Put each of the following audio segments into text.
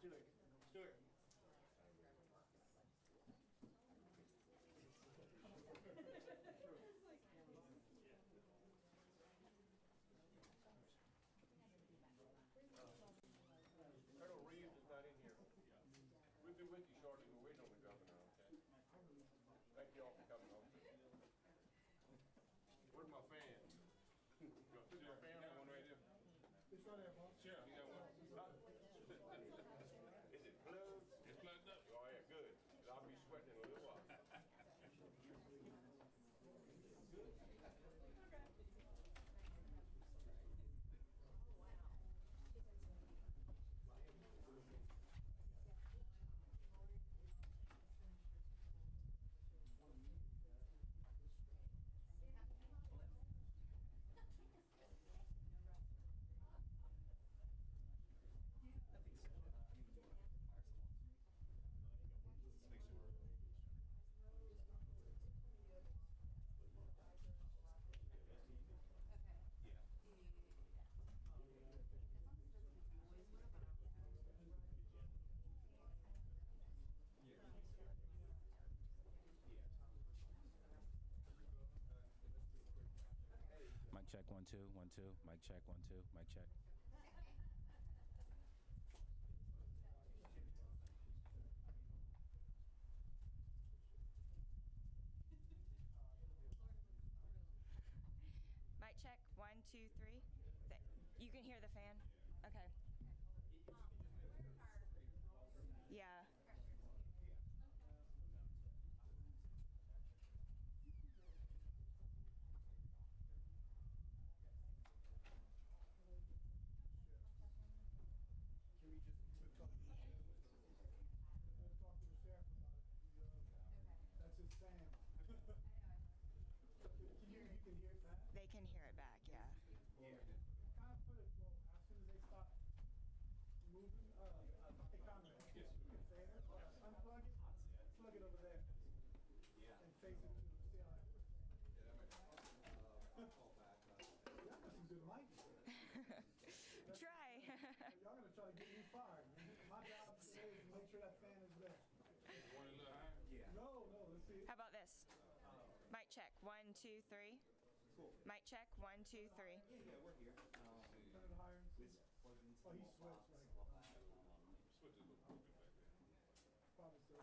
Stuart. Colonel Reeves is not in here. We'll be with you shortly. We're waiting on the governor, okay? Thank you all for coming on. Where's my fan? You got your fan? Got one right there. It's right there, boss. Sure, you got one. Is it plugged? It's plugged up. Oh yeah, good. I'll be sweating in a little while. Mic check, 1 2 1 2. Mic check, 1 2. Mic check. Mic check, 1 2 3. You can hear the fan? Okay. Yeah. Can we just talk to the sheriff about it? That's his Sam. You can hear it back? They can hear it back, yeah. Yeah. Kind of put it, well, as soon as they stop moving, they kind of unplug it, plug it over there. Yeah. And face it to the ceiling. Yeah, that might fall back. Y'all got some good mics. Try. Y'all gonna try to get me fired. My job today is to make sure that fan is there. You want it a little higher? Yeah. No, let's see. How about this? Mic check, 1 2 3. Cool. Mic check, 1 2 3. Yeah, we're here. Turn it higher. Oh, he sweats right. Switch it a little bit back there. Probably so.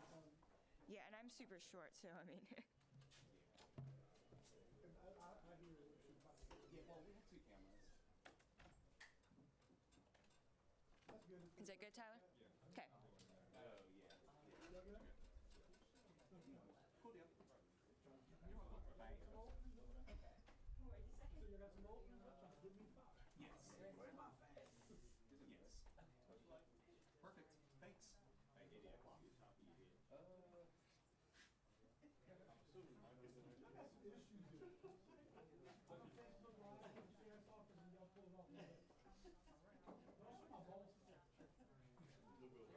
Yeah, and I'm super short, so I mean. I hear it. Yeah, well, we have 2 cameras. That's good. Is that good, Tyler? Yeah. Okay. Oh, yeah. Cool deal. So you got some old ones? Give me 5. Yes. Yes. Perfect. Thanks. That's good. Issues here. On Facebook Live, the sheriff's office, and y'all pulled off. Don't show my balls.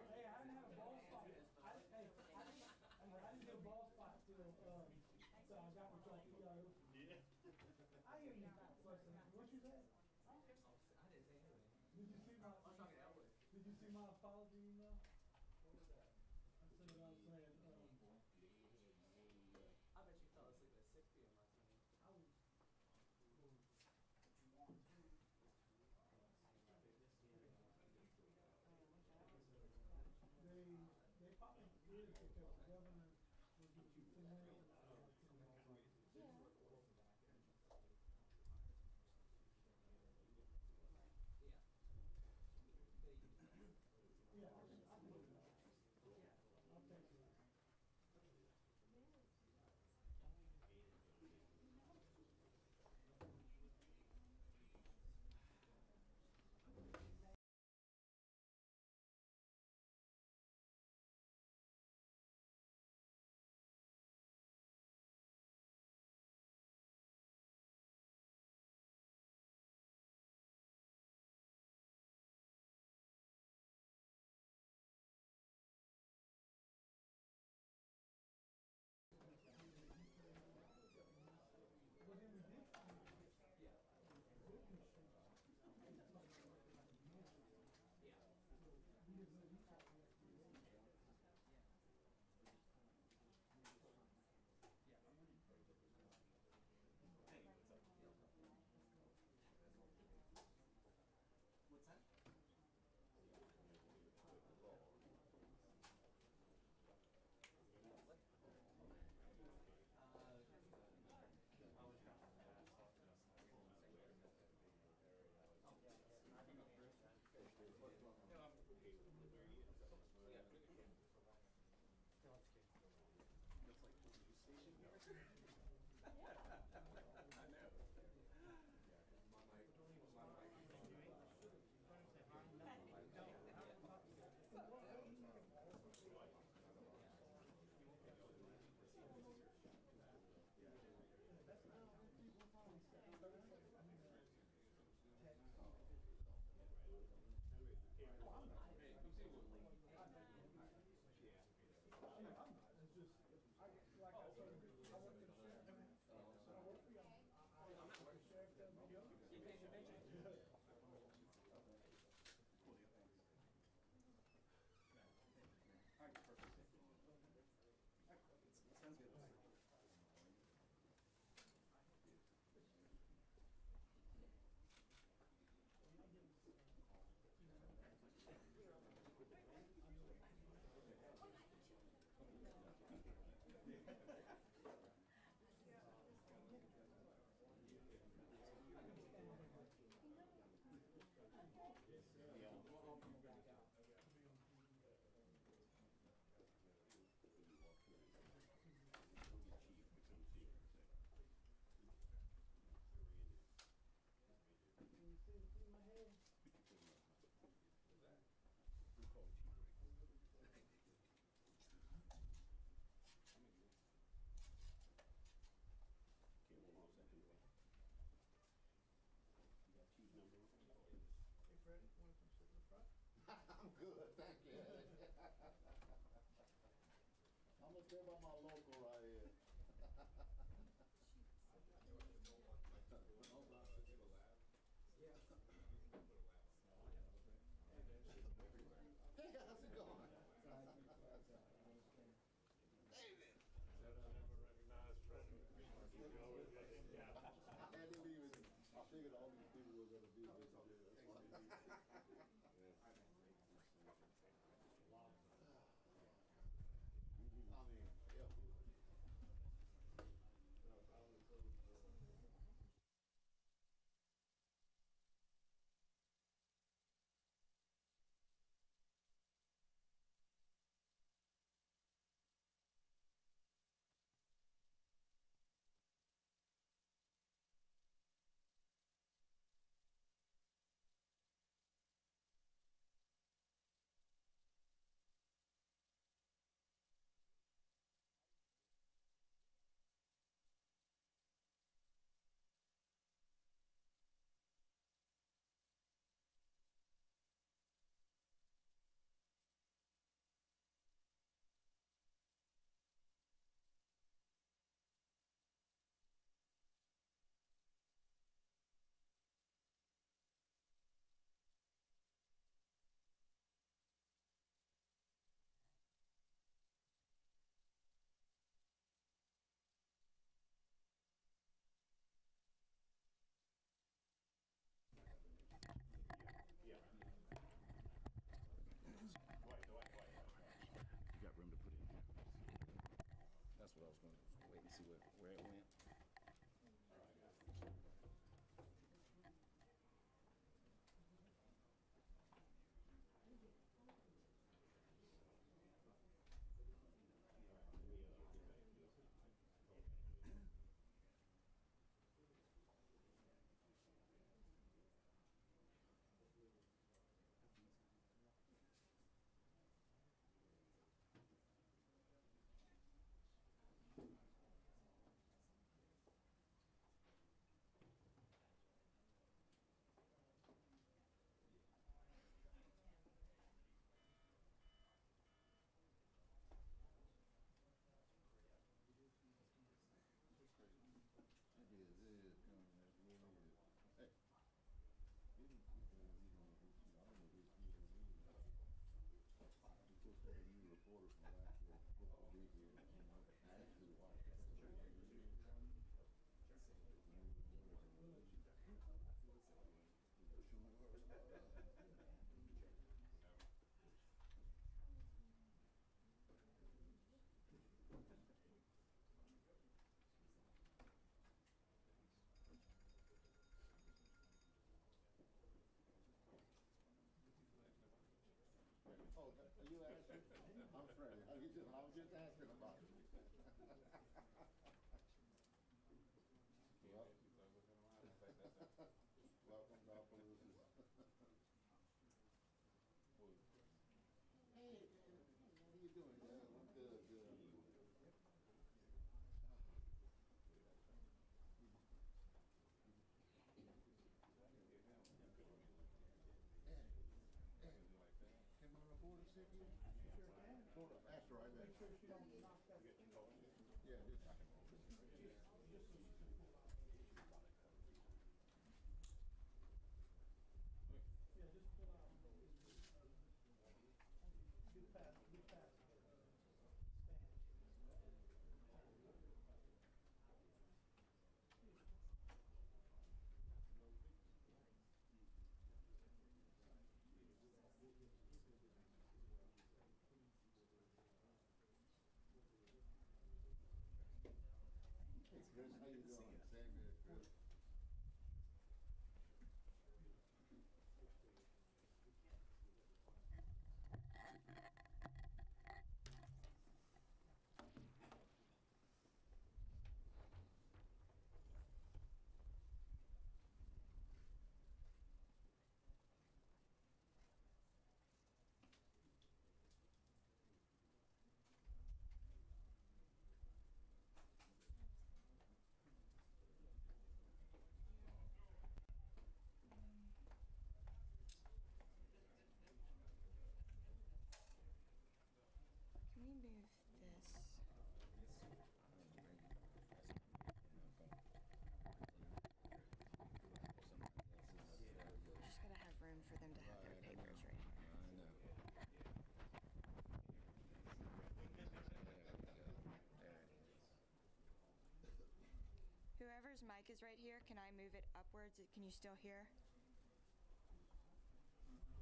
Hey, I didn't have a ball spot. I didn't get a ball spot till so I got with y'all PRO. Yeah. I hear you first. What you said? I didn't say anything. Did you see my apology email? What was that? I said I was saying. I bet you fell asleep at 6 p.m. last night. I was. They probably did because the governor was with you. Yeah. Yeah, I think All right, perfect. All right, sounds good. I'm good, thank you. I'm gonna stay by my local right here. Hey, how's it going? David. I had to leave it. I figured all these people were gonna be here today. That's why. I mean, yeah. You got room to put it in here. That's what I was going to wait and see where it went. Welcome to Appaloosa. Hey, how you doing? Yeah, I'm good, good. Can my reporter sit here? Sure can. Hold up, that's right there. Make sure she don't knock that. Yeah, just. Just so she can pull out. Yeah, just pull out. Get past, get past. Hey Chris, how you doing? Same here, Chris. Can we move this? Just gotta have room for them to have their papers right here. I know. Whoever's mic is right here, can I move it upwards? Can you still hear? Okay.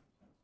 Thank you.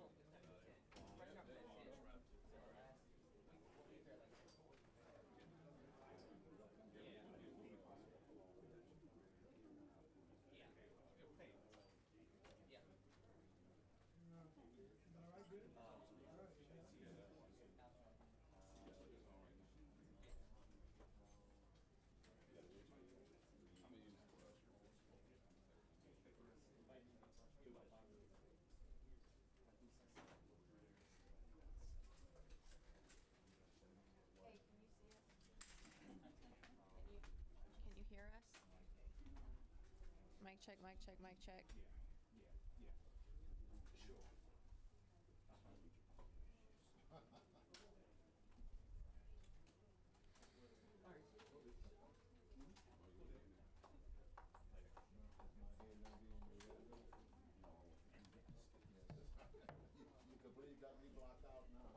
All right, good? All right, Hey, can you see us? Can you hear us? Mic check, mic check, mic check. You completely got me blocked out now.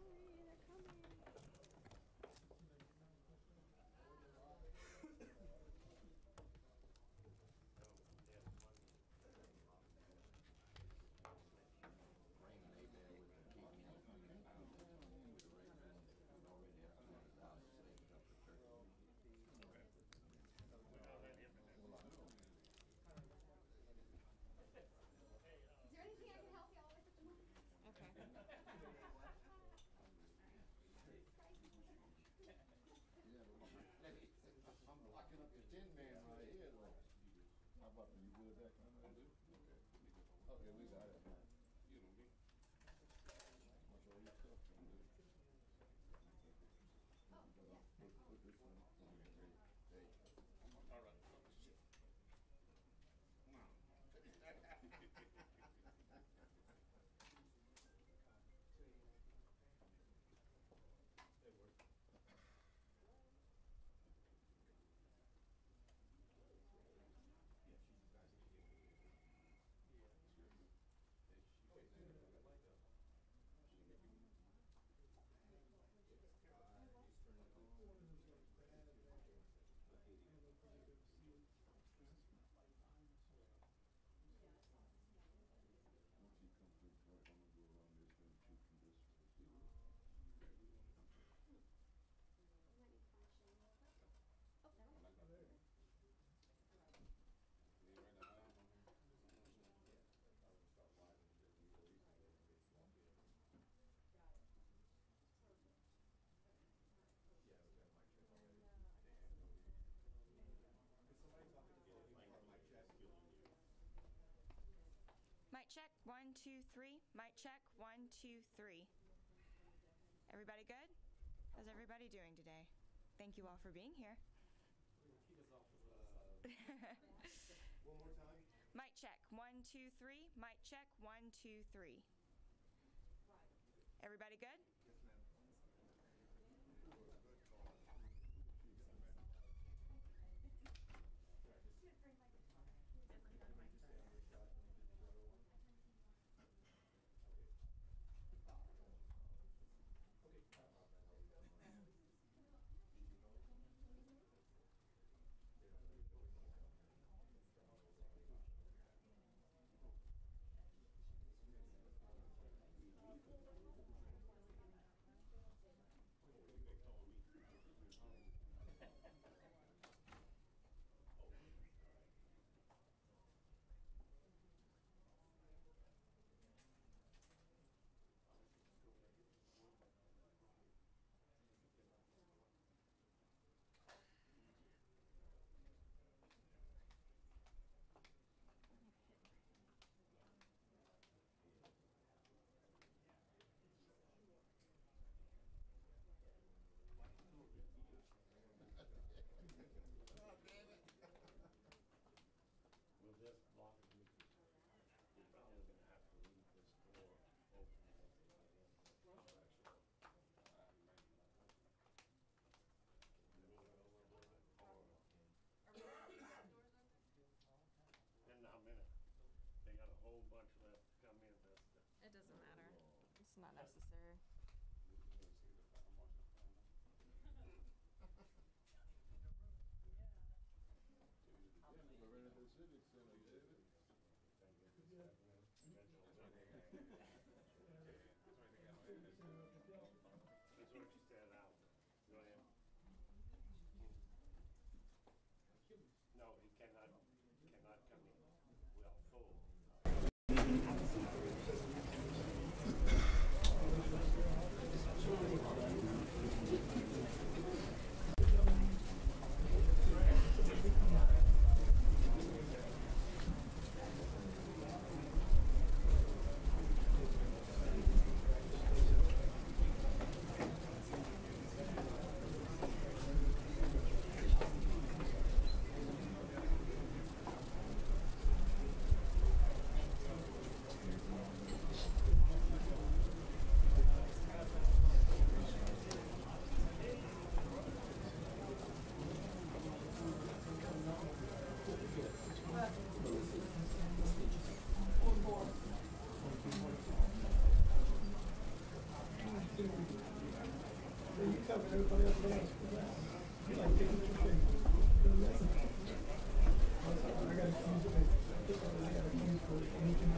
Hurry, they're coming. Is there anything I can help y'all with at the moment? Okay. I'm blocking up the tin man right here though. How about you good at that kind of? Okay, we got it now. What's all your stuff? Oh, yes. Put this one. Hey. All right. Shit. Come on. Once you come through, I'm gonna go around this and shoot from this. You might need to find Shane real quick. Oh, never mind. Mic check, 1, 2, 3. Mic check, 1, 2, 3. Everybody good? How's everybody doing today? Thank you all for being here. One more time. Mic check, 1, 2, 3. Mic check, 1, 2, 3. Everybody good? Yes, ma'am. Not necessary. No, he cannot come in. We are full. You covered everybody else else. You like taking your thing. I gotta use it. I gotta use for anything.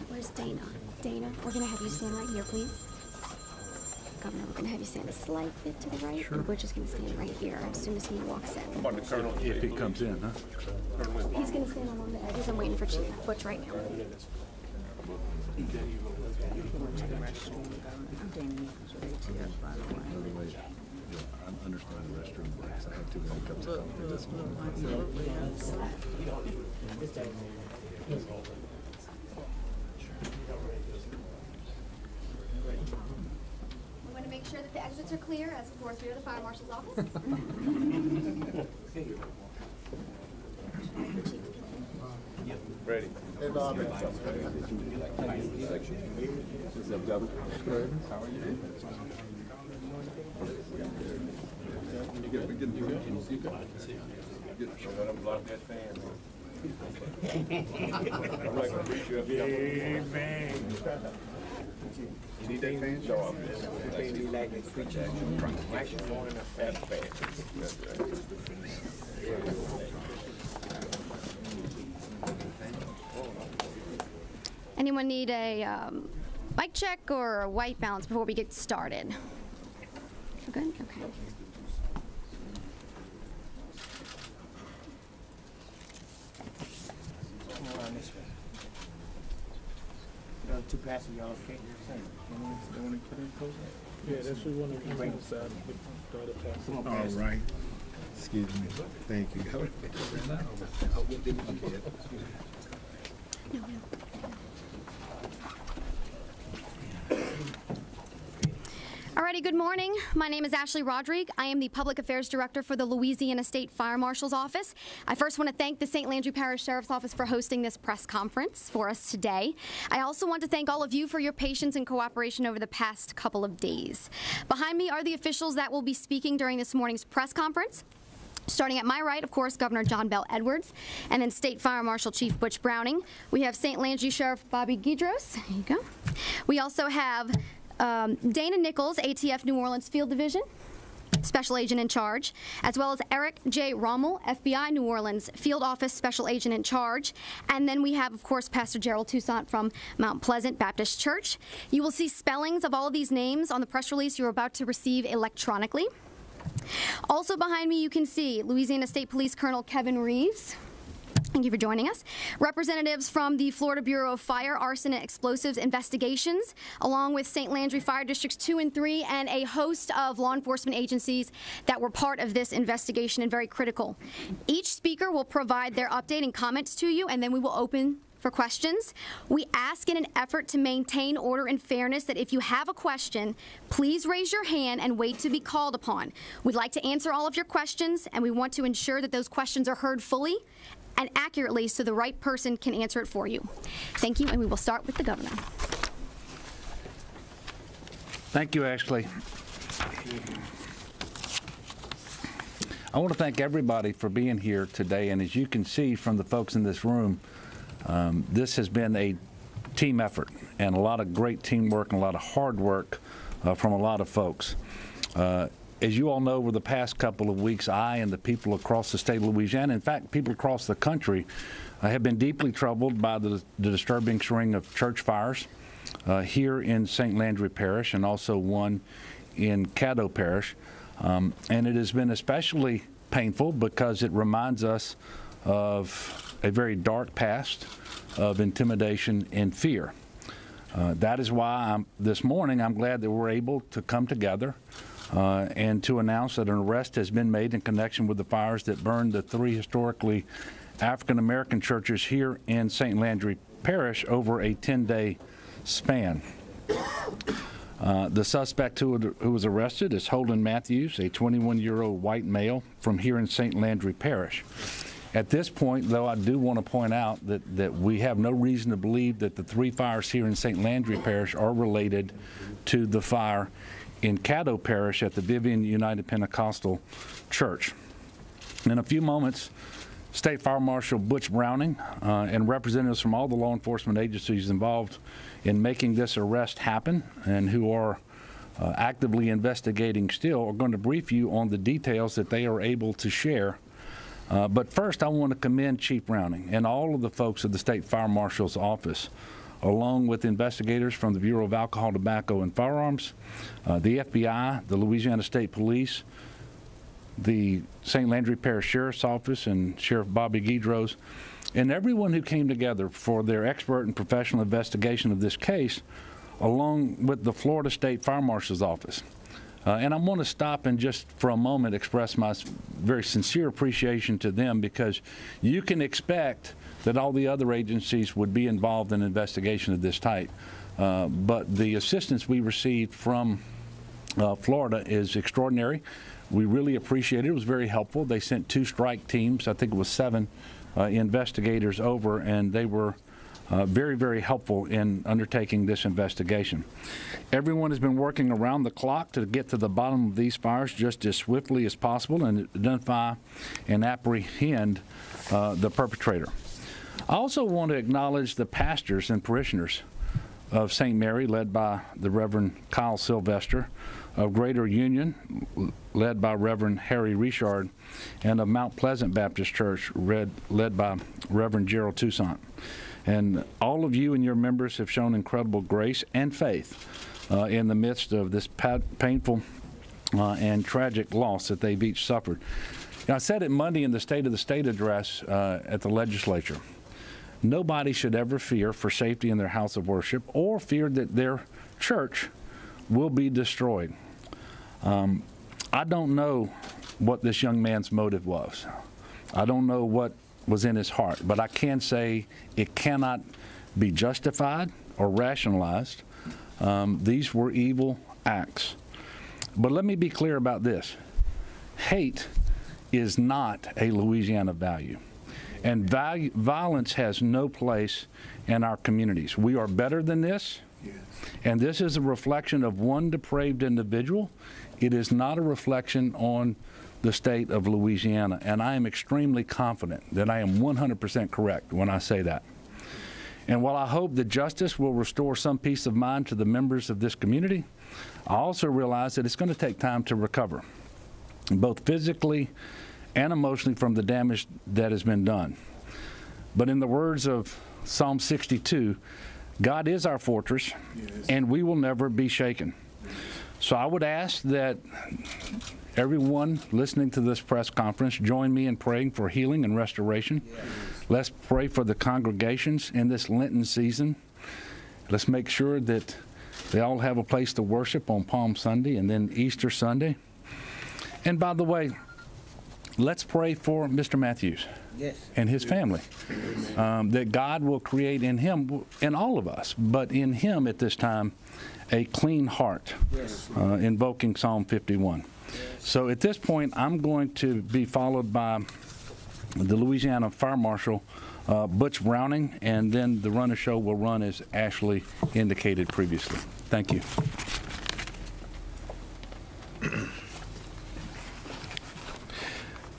Where's Dana? Dana, we're going to have you stand right here, please. Governor, we're going to have you stand a slight bit to the right. Sure. And we're just going to stand right here as soon as he walks in. About the colonel. If he comes in, huh? He's going to stand along the edges. I'm waiting for Chief Butch right now. I understand the restroom breaks. I have 2 cups of We want to make sure that the exits are clear, as of course we are the fire marshal's office. Ready. Hey, Bob. What's up, Governor? How are you? You good? Let him block that fan. I'm not gonna reach you up here. You need that fan? No, I'm just. They be like a creature from the microphone in a fat bag. Anyone need a mic check or a white balance before we get started? We're good? Okay. Two passes, y'all okay? Yeah, that's what we want to bring inside. All right. Excuse me. Thank you. Alrighty, good morning. My name is Ashley Rodrigue. I am the Public Affairs Director for the Louisiana State Fire Marshal's Office. I first want to thank the St. Landry Parish Sheriff's Office for hosting this press conference for us today. I also want to thank all of you for your patience and cooperation over the past couple of days. Behind me are the officials that will be speaking during this morning's press conference. Starting at my right, of course, Governor John Bell Edwards, and then State Fire Marshal Chief Butch Browning. We have St. Landry Sheriff Bobby Guidros. There you go. We also have Dana Nichols, ATF New Orleans Field Division, Special Agent in Charge, as well as Eric J. Rommel, FBI New Orleans Field Office Special Agent in Charge. And then we have, of course, Pastor Gerald Toussaint from Mount Pleasant Baptist Church. You will see spellings of all of these names on the press release you're about to receive electronically. Also behind me, you can see Louisiana State Police Colonel Kevin Reeves. Thank you for joining us. Representatives from the Florida Bureau of Fire, Arson, and Explosives Investigations, along with St. Landry Fire Districts 2 and 3, and a host of law enforcement agencies that were part of this investigation and very critical. Each speaker will provide their update and comments to you, and then we will open for questions. We ask in an effort to maintain order and fairness that if you have a question, please raise your hand and wait to be called upon. We'd like to answer all of your questions, and we want to ensure that those questions are heard fully and accurately so the right person can answer it for you. Thank you, and we will start with the governor. Thank you, Ashley. I want to thank everybody for being here today, and as you can see from the folks in this room, this has been a team effort and a lot of great teamwork and a lot of hard work from a lot of folks. As you all know, over the past couple of weeks, I and the people across the state of Louisiana, in fact, people across the country, have been deeply troubled by the disturbing string of church fires here in St. Landry Parish and also one in Caddo Parish. And it has been especially painful because it reminds us of a very dark past of intimidation and fear. That is why this morning I'm glad that we're able to come together and to announce that an arrest has been made in connection with the fires that burned the 3 historically African-American churches here in St. Landry Parish over a 10-day span. The suspect who was arrested is Holden Matthews, a 21-year-old white male from here in St. Landry Parish. At this point, though, I do want to point out that we have no reason to believe that the 3 fires here in St. Landry Parish are related to the fire in Caddo Parish at the Vivian United Pentecostal Church. In a few moments, State Fire Marshal Butch Browning and representatives from all the law enforcement agencies involved in making this arrest happen and who are actively investigating still are going to brief you on the details that they are able to share. But first, I want to commend Chief Browning and all of the folks at the State Fire Marshal's office, along with investigators from the Bureau of Alcohol, Tobacco, and Firearms, the FBI, the Louisiana State Police, the St. Landry Parish Sheriff's Office, and Sheriff Bobby Guidros, and everyone who came together for their expert and professional investigation of this case, along with the Florida State Fire Marshal's Office. And I want to stop and just for a moment express my very sincere appreciation to them, because you can expect that all the other agencies would be involved in an investigation of this type. But the assistance we received from Florida is extraordinary. We really appreciate it. It was very helpful. They sent 2 strike teams, I think it was 7 investigators over, and they were very, very helpful in undertaking this investigation. Everyone has been working around the clock to get to the bottom of these fires just as swiftly as possible and identify and apprehend the perpetrator. I also want to acknowledge the pastors and parishioners of St. Mary, led by the Reverend Kyle Sylvester, of Greater Union, led by Reverend Harry Richard, and of Mount Pleasant Baptist Church, led by Reverend Gerald Toussaint. And all of you and your members have shown incredible grace and faith in the midst of this painful and tragic loss that they've each suffered. Now, I said it Monday in the State of the State address at the legislature. Nobody should ever fear for safety in their house of worship or fear that their church will be destroyed. I don't know what this young man's motive was. I don't know what was in his heart, but I can say it cannot be justified or rationalized. These were evil acts. But let me be clear about this. Hate is not a Louisiana value. And violence has no place in our communities. We are better than this. Yes. And this is a reflection of one depraved individual. It is not a reflection on the state of Louisiana. And I am extremely confident that I am 100% correct when I say that. And while I hope that justice will restore some peace of mind to the members of this community, I also realize that it's going to take time to recover, both physically and emotionally, from the damage that has been done. But in the words of Psalm 62, God is our fortress, yes, and we will never be shaken. So I would ask that everyone listening to this press conference join me in praying for healing and restoration. Yes. Let's pray for the congregations in this Lenten season. Let's make sure that they all have a place to worship on Palm Sunday and then Easter Sunday. And by the way, let's pray for Mr. Matthews. Yes. And his family, that God will create in him, in all of us, but in him at this time, a clean heart, yes. Invoking Psalm 51. Yes. So at this point, I'm going to be followed by the Louisiana Fire Marshal, Butch Browning, and then the run of show will run as Ashley indicated previously. Thank you.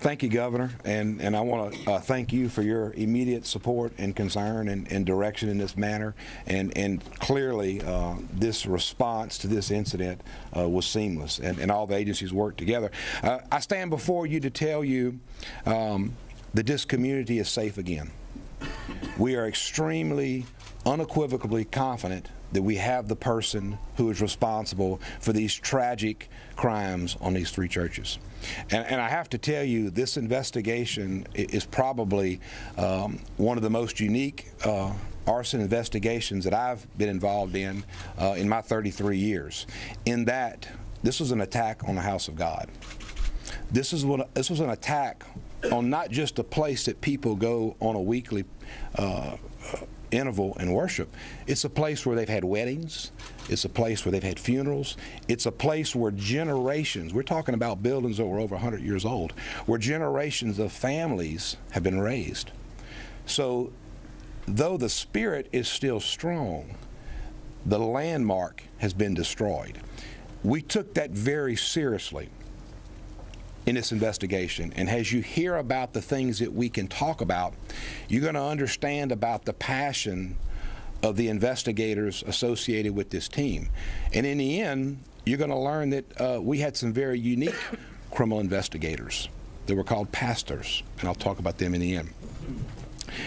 Thank you, Governor, and I want to thank you for your immediate support and concern and direction in this matter, and clearly this response to this incident was seamless, and all the agencies worked together. I stand before you to tell you that this community is safe again. We are extremely, unequivocally confident that we have the person who is responsible for these tragic crimes on these 3 churches. And I have to tell you, this investigation is probably one of the most unique arson investigations that I've been involved in my 33 years, in that this was an attack on the house of God. This was an attack on not just a place that people go on a weekly interval and worship. It's a place where they've had weddings. It's a place where they've had funerals. It's a place where generations, we're talking about buildings that were over 100 years old, where generations of families have been raised. So though the spirit is still strong, the landmark has been destroyed. We took that very seriously in this investigation, and as you hear about the things that we can talk about, you're going to understand about the passion of the investigators associated with this team. And in the end, you're going to learn that we had some very unique criminal investigators. They were called pastors, and I'll talk about them in the end.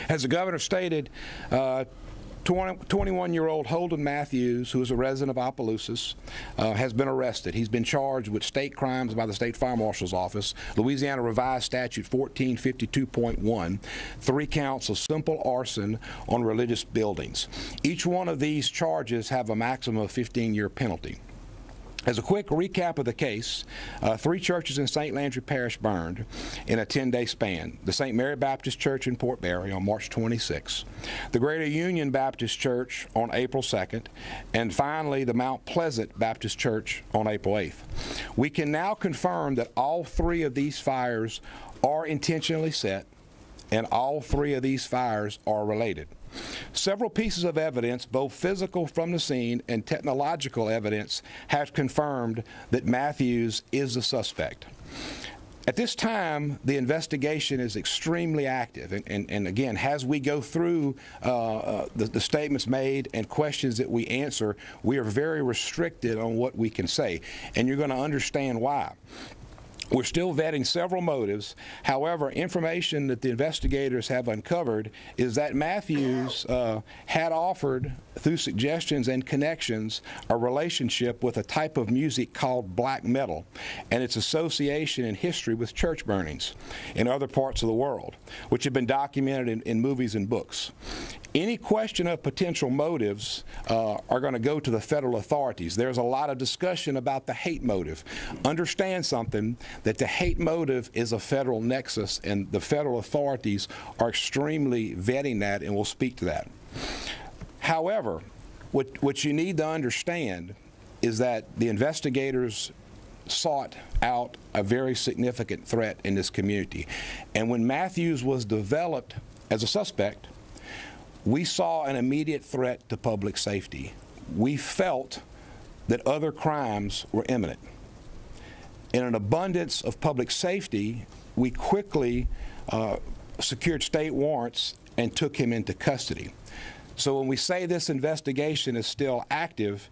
As the governor stated, 21-year-old Holden Matthews, who is a resident of Opelousas, has been arrested. He's been charged with state crimes by the State Fire Marshal's Office, Louisiana Revised Statute 1452.1, 3 counts of simple arson on religious buildings. Each one of these charges have a maximum of 15-year penalty. As a quick recap of the case, 3 churches in St. Landry Parish burned in a 10-day span. The St. Mary Baptist Church in Port Barry on March 26, the Greater Union Baptist Church on April 2nd, and finally the Mount Pleasant Baptist Church on April 8th. We can now confirm that all 3 of these fires are intentionally set, and all 3 of these fires are related. Several pieces of evidence, both physical from the scene and technological evidence, have confirmed that Matthews is the suspect. At this time, the investigation is extremely active, and again, as we go through the statements made and questions that we answer, we are very restricted on what we can say, and you're going to understand why. We're still vetting several motives. However, information that the investigators have uncovered is that Matthews had offered, through suggestions and connections, a relationship with a type of music called black metal and its association in history with church burnings in other parts of the world, which have been documented in movies and books. Any question of potential motives are going to go to the federal authorities. There's a lot of discussion about the hate motive. Understand something, that the hate motive is a federal nexus, and the federal authorities are extremely vetting that, and will speak to that. However, what you need to understand is that the investigators sought out a very significant threat in this community. And when Matthews was developed as a suspect, we saw an immediate threat to public safety. We felt that other crimes were imminent. In an abundance of public safety, we quickly secured state warrants and took him into custody. So when we say this investigation is still active,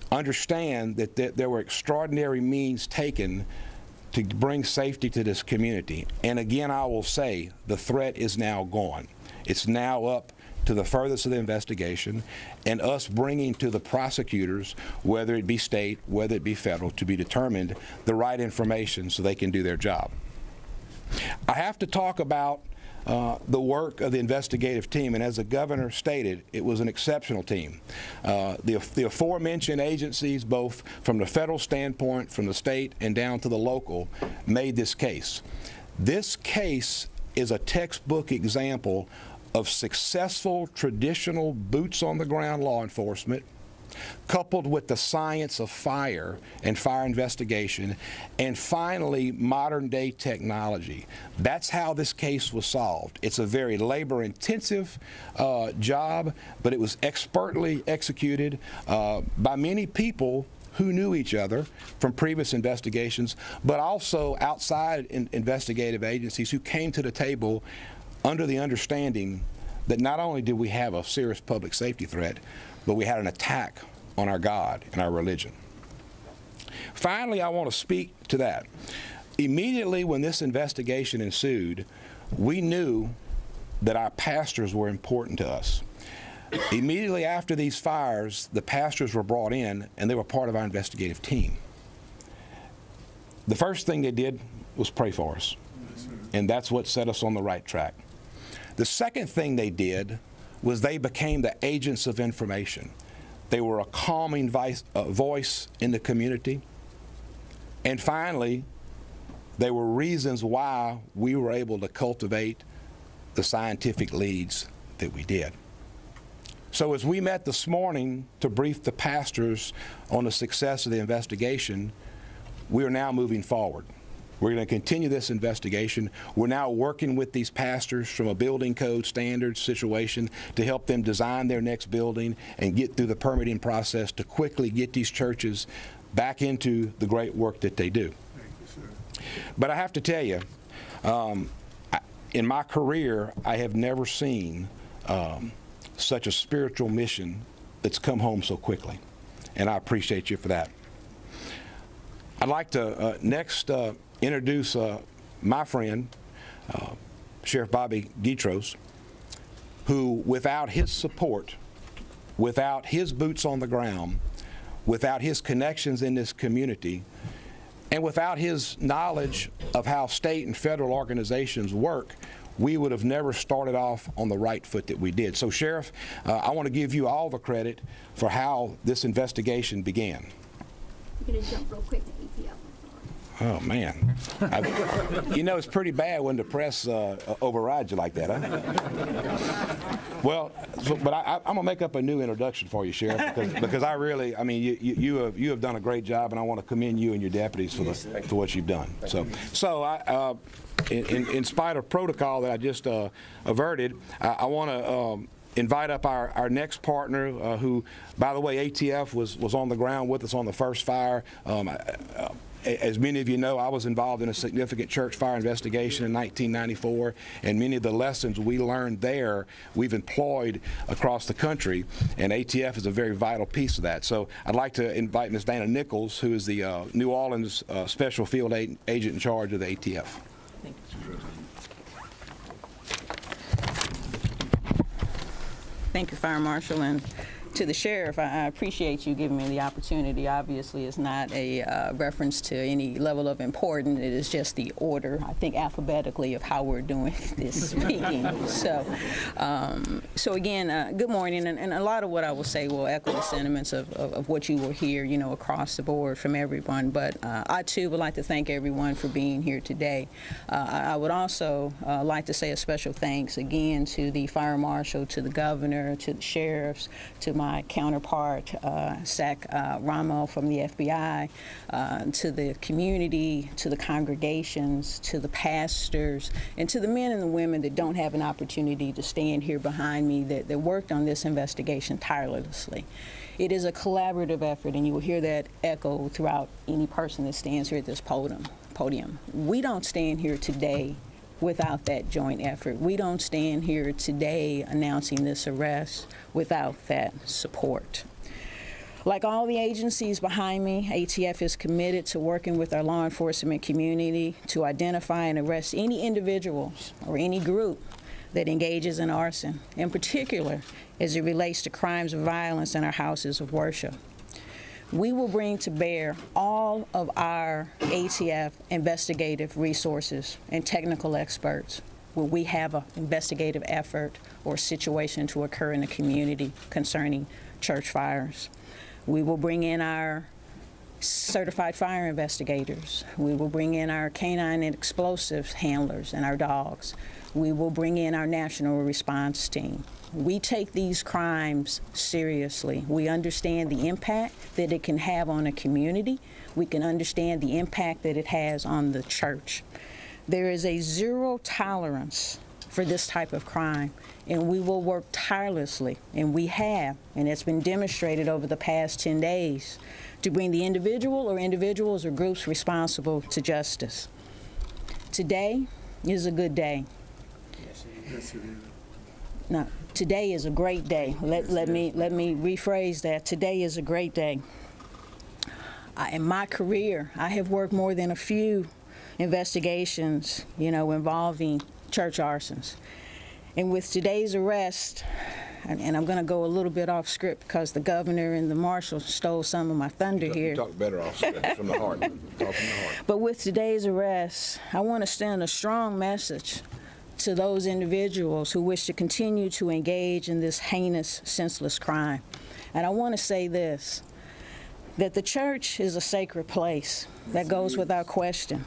understand that there were extraordinary means taken to bring safety to this community. And again, I will say, the threat is now gone. It's now up to the furthest of the investigation, and us bringing to the prosecutors, whether it be state, whether it be federal, to be determined the right information so they can do their job. I have to talk about the work of the investigative team, and as the governor stated, it was an exceptional team. The aforementioned agencies, both from the federal standpoint, from the state, and down to the local, made this case. This case is a textbook example of successful traditional boots-on-the-ground law enforcement, coupled with the science of fire and fire investigation, and finally modern-day technology. That's how this case was solved. It's a very labor-intensive job, but it was expertly executed by many people who knew each other from previous investigations, but also outside investigative agencies who came to the table under the understanding that not only did we have a serious public safety threat, but we had an attack on our God and our religion. Finally, I want to speak to that. Immediately when this investigation ensued, we knew that our pastors were important to us. Immediately after these fires, the pastors were brought in, and they were part of our investigative team. The first thing they did was pray for us, and that's what set us on the right track. The second thing they did was they became the agents of information. They were a calming voice in the community. And finally, they were reasons why we were able to cultivate the scientific leads that we did. So as we met this morning to brief the pastors on the success of the investigation, we are now moving forward. We're going to continue this investigation. We're now working with these pastors from a building code standards situation to help them design their next building and get through the permitting process to quickly get these churches back into the great work that they do. But I have to tell you, in my career, I have never seen such a spiritual mission that's come home so quickly, and I appreciate you for that. I'd like to next introduce my friend, Sheriff Bobby Guitros, who without his support, without his boots on the ground, without his connections in this community, and without his knowledge of how state and federal organizations work, we would have never started off on the right foot that we did. So, Sheriff, I want to give you all the credit for how this investigation began. I'm going to jump real quick to ATF. Oh, man. You know, it's pretty bad when the press overrides you like that, huh? Well, but I'm going to make up a new introduction for you, Sheriff, because I really, I mean, you have done a great job, and I want to commend you and your deputies for what you've done. So in spite of protocol that I just averted, I want to invite up our next partner, who, by the way, ATF was on the ground with us on the first fire. As many of you know, I was involved in a significant church fire investigation in 1994, and many of the lessons we learned there we've employed across the country, and ATF is a very vital piece of that. So I'd like to invite Ms. Dana Nichols, who is the New Orleans Special Field Agent in charge of the ATF. Thank you. Thank you, Fire Marshal, and to the Sheriff, I appreciate you giving me the opportunity. Obviously, it's not a reference to any level of importance. It is just the order, I think, alphabetically of how we're doing this speaking. So again, good morning, and a lot of what I will say will echo the sentiments of what you will hear, you know, across the board from everyone. But I, too, would like to thank everyone for being here today. I would also like to say a special thanks, again, to the Fire Marshal, to the Governor, to the Sheriffs, to my counterpart, Zach Ramo from the FBI, to the community, to the congregations, to the pastors, and to the men and the women that don't have an opportunity to stand here behind me that worked on this investigation tirelessly. It is a collaborative effort, and you will hear that echo throughout any person that stands here at this podium. We don't stand here today without that joint effort. We don't stand here today announcing this arrest without that support. Like all the agencies behind me, ATF is committed to working with our law enforcement community to identify and arrest any individuals or any group that engages in arson, in particular as it relates to crimes of violence in our houses of worship. We will bring to bear all of our ATF investigative resources and technical experts when we have an investigative effort or situation to occur in the community concerning church fires. We will bring in our certified fire investigators. We will bring in our canine and explosives handlers and our dogs. We will bring in our national response team. We take these crimes seriously. We understand the impact that it can have on a community. We can understand the impact that it has on the church. There is a zero tolerance for this type of crime, and we will work tirelessly, and we have, and it's been demonstrated over the past 10 days, to bring the individual or individuals or groups responsible to justice. Today is a good day. Yes, it is. Now, today is a great day. Let me rephrase that. Today is a great day. In my career, I have worked more than a few investigations, involving church arsons. And with today's arrest, and I'm going to go a little bit off script because the governor and the marshal stole some of my thunder here. You talk better off script, from the heart. Talk from the heart. But with today's arrest, I want to send a strong message to those individuals who wish to continue to engage in this heinous, senseless crime. And I want to say this, that the church is a sacred place. That goes without question.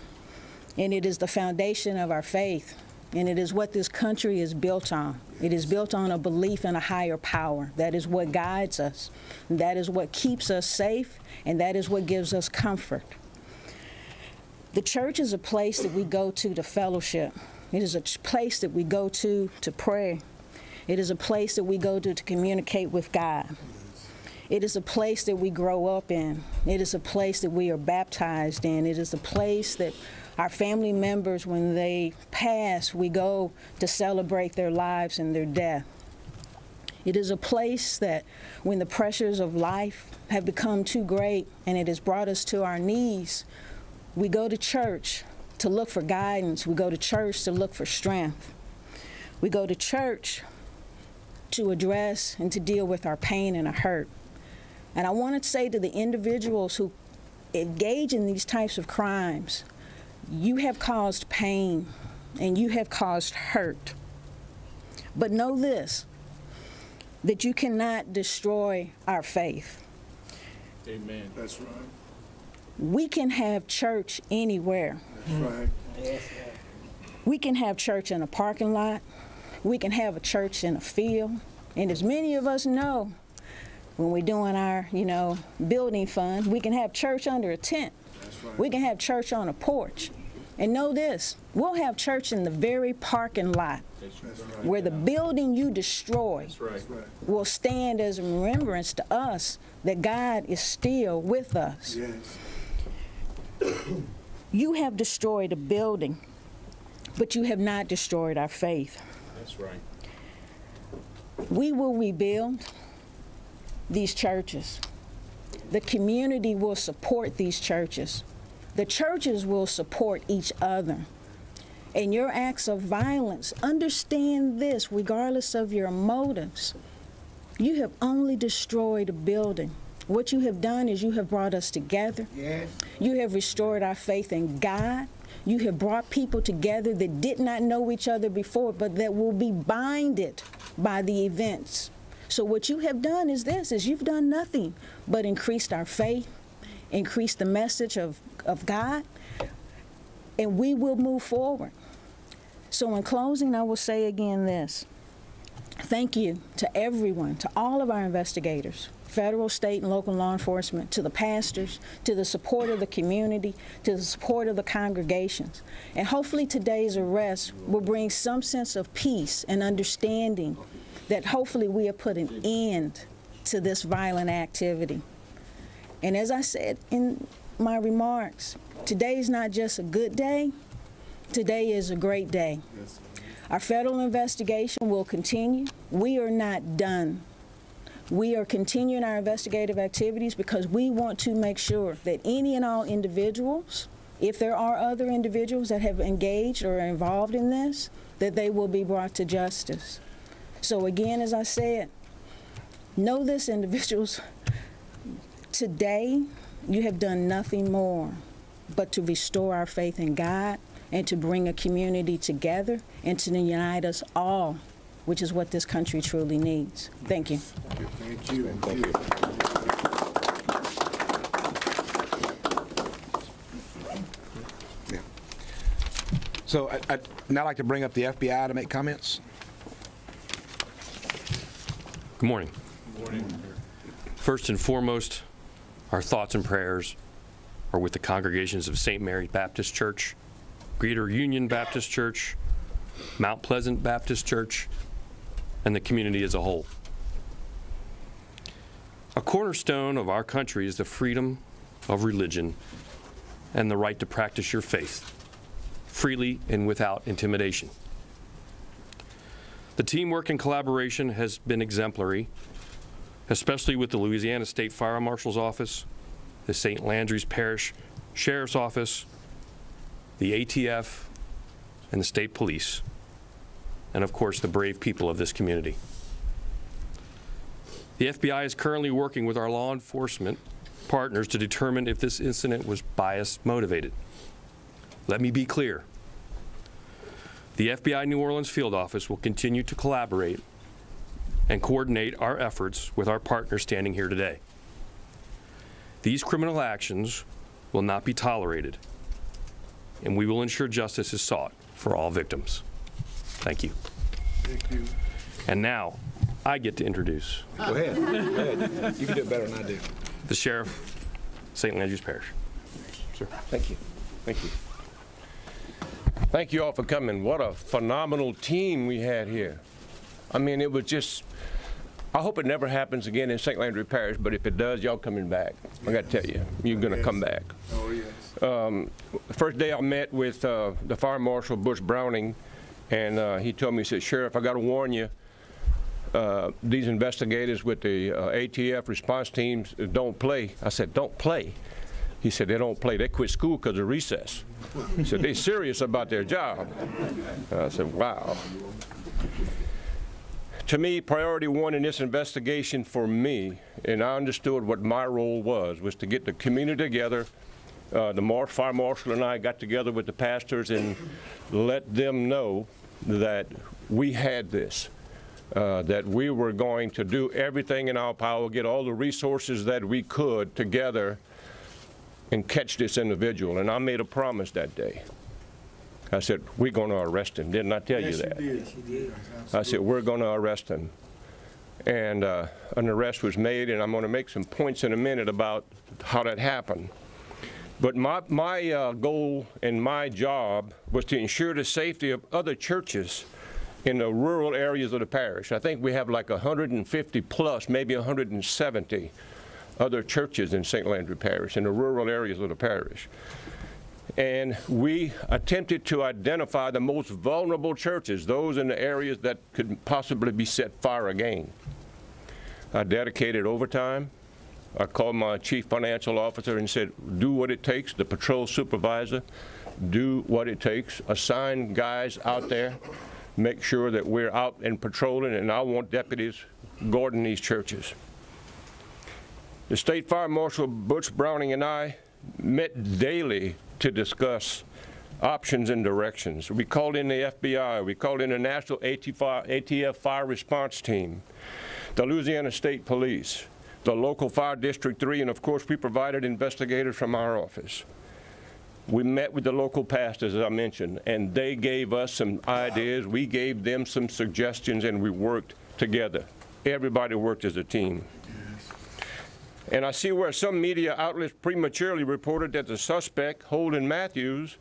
And it is the foundation of our faith. And it is what this country is built on. It is built on a belief in a higher power. That is what guides us. That is what keeps us safe. And that is what gives us comfort. The church is a place that we go to fellowship. It is a place that we go to pray. It is a place that we go to communicate with God. It is a place that we grow up in. It is a place that we are baptized in. It is a place that our family members, when they pass, we go to celebrate their lives and their death. It is a place that when the pressures of life have become too great and it has brought us to our knees, we go to church to look for guidance. We go to church to look for strength. We go to church to address and to deal with our pain and our hurt. And I want to say to the individuals who engage in these types of crimes, you have caused pain and you have caused hurt. But know this, that you cannot destroy our faith. Amen. That's right. We can have church anywhere. That's right. We can have church in a parking lot. We can have a church in a field. And as many of us know, when we're doing our, building fund, we can have church under a tent. That's right. We can have church on a porch. And know this, we'll have church in the very parking lot. That's right. Where the building you destroy That's right. will stand as a remembrance to us that God is still with us. Yes. You have destroyed a building, but you have not destroyed our faith. That's right. We will rebuild these churches. The community will support these churches. The churches will support each other. And your acts of violence, understand this, regardless of your motives, you have only destroyed a building. What you have done is you have brought us together. Yes. You have restored our faith in God. You have brought people together that did not know each other before, but that will be binded by the events. So what you have done is this, is you've done nothing but increased our faith, increased the message of God, and we will move forward. So in closing, I will say again this. Thank you to everyone, to all of our investigators, federal, state, and local law enforcement, to the pastors, to the support of the community, to the support of the congregations. And hopefully today's arrest will bring some sense of peace and understanding that hopefully we have put an end to this violent activity. And as I said in my remarks, today is not just a good day, today is a great day. Yes. Our federal investigation will continue. We are not done. We are continuing our investigative activities because we want to make sure that any and all individuals, if there are other individuals that have engaged or are involved in this, that they will be brought to justice. So again, as I said, know this, individuals. Today, you have done nothing more but to restore our faith in God and to bring a community together and to unite us all, which is what this country truly needs. Thank you. Thank you. Thank you. Yeah. So I'd now like to bring up the FBI to make comments. Good morning. Good morning. First and foremost, our thoughts and prayers are with the congregations of St. Mary's Baptist Church, Greater Union Baptist Church, Mount Pleasant Baptist Church, and the community as a whole. A cornerstone of our country is the freedom of religion and the right to practice your faith freely and without intimidation. The teamwork and collaboration has been exemplary, especially with the Louisiana State Fire Marshal's Office, the St. Landry's Parish Sheriff's Office, the ATF, and the State Police, and of course the brave people of this community. The FBI is currently working with our law enforcement partners to determine if this incident was bias motivated. Let me be clear. The FBI New Orleans Field Office will continue to collaborate and coordinate our efforts with our partners standing here today. These criminal actions will not be tolerated, and we will ensure justice is sought for all victims. Thank you. Thank you. And now, I get to introduce. Go ahead. Go ahead. You can do it better than I do. The Sheriff, St. Landry's Parish. Sir. Thank you. Thank you. Thank you all for coming. What a phenomenal team we had here. I mean, it was just, I hope it never happens again in St. Landry Parish, but if it does, y'all coming back. I got to tell you, you're going to come back. Oh, yes. First day I met with the Fire Marshal, Bush Browning, and he told me, he said, Sheriff, I got to warn you, these investigators with the ATF response teams don't play. I said, don't play? He said, they don't play. They quit school because of recess. He said, they're serious about their job. And I said, wow. To me, priority one in this investigation for me, and I understood what my role was to get the community together. The Fire Marshal and I got together with the pastors and let them know that we had this, that we were going to do everything in our power, get all the resources that we could together and catch this individual. And I made a promise that day. I said, we're going to arrest him. Didn't I tell you that? Yes, you did. I said, we're going to arrest him. And an arrest was made, and I'm going to make some points in a minute about how that happened. But my goal and my job was to ensure the safety of other churches in the rural areas of the parish. I think we have like 150 plus, maybe 170 other churches in St. Landry Parish, in the rural areas of the parish. And we attempted to identify the most vulnerable churches, those in the areas that could possibly be set fire again. I dedicated overtime. I called my chief financial officer and said, do what it takes, the patrol supervisor, do what it takes, assign guys out there, make sure that we're out and patrolling, and I want deputies guarding these churches. The State Fire Marshal, Butch Browning, and I met daily to discuss options and directions. We called in the FBI, we called in the National ATF Fire Response Team, the Louisiana State Police, the local Fire District 3, and of course we provided investigators from our office. We met with the local pastors, as I mentioned, and they gave us some ideas, we gave them some suggestions, and we worked together. Everybody worked as a team. And I see where some media outlets prematurely reported that the suspect, Holden Matthews'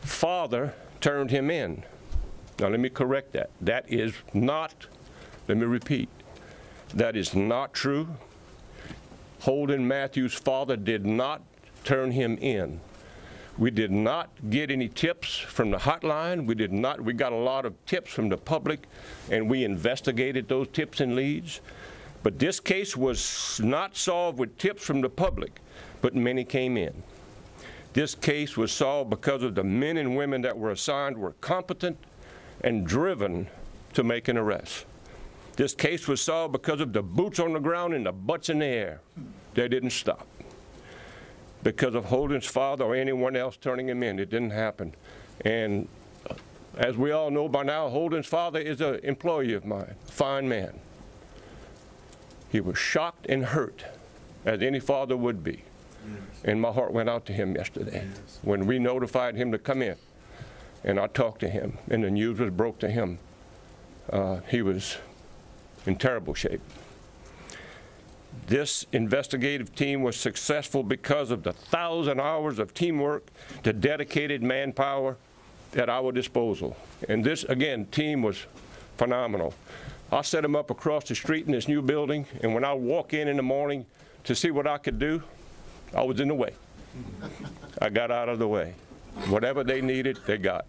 father, turned him in. Now let me correct that. That is not, let me repeat, that is not true. Holden Matthews' father did not turn him in. We did not get any tips from the hotline. We got a lot of tips from the public, and we investigated those tips and leads. But this case was not solved with tips from the public, but many came in. This case was solved because of the men and women that were assigned were competent, and driven to make an arrest. This case was solved because of the boots on the ground and the butts in the air. They didn't stop. Because of Holden's father or anyone else turning him in, it didn't happen. And as we all know by now, Holden's father is an employee of mine, a fine man. He was shocked and hurt, as any father would be. And my heart went out to him yesterday when we notified him to come in. And I talked to him, and the news was broke to him. He was in terrible shape. This investigative team was successful because of the 1,000 hours of teamwork, the dedicated manpower at our disposal. And this, again, team was phenomenal. I set them up across the street in this new building, and when I walk in the morning to see what I could do, I was in the way. I got out of the way. Whatever they needed, they got.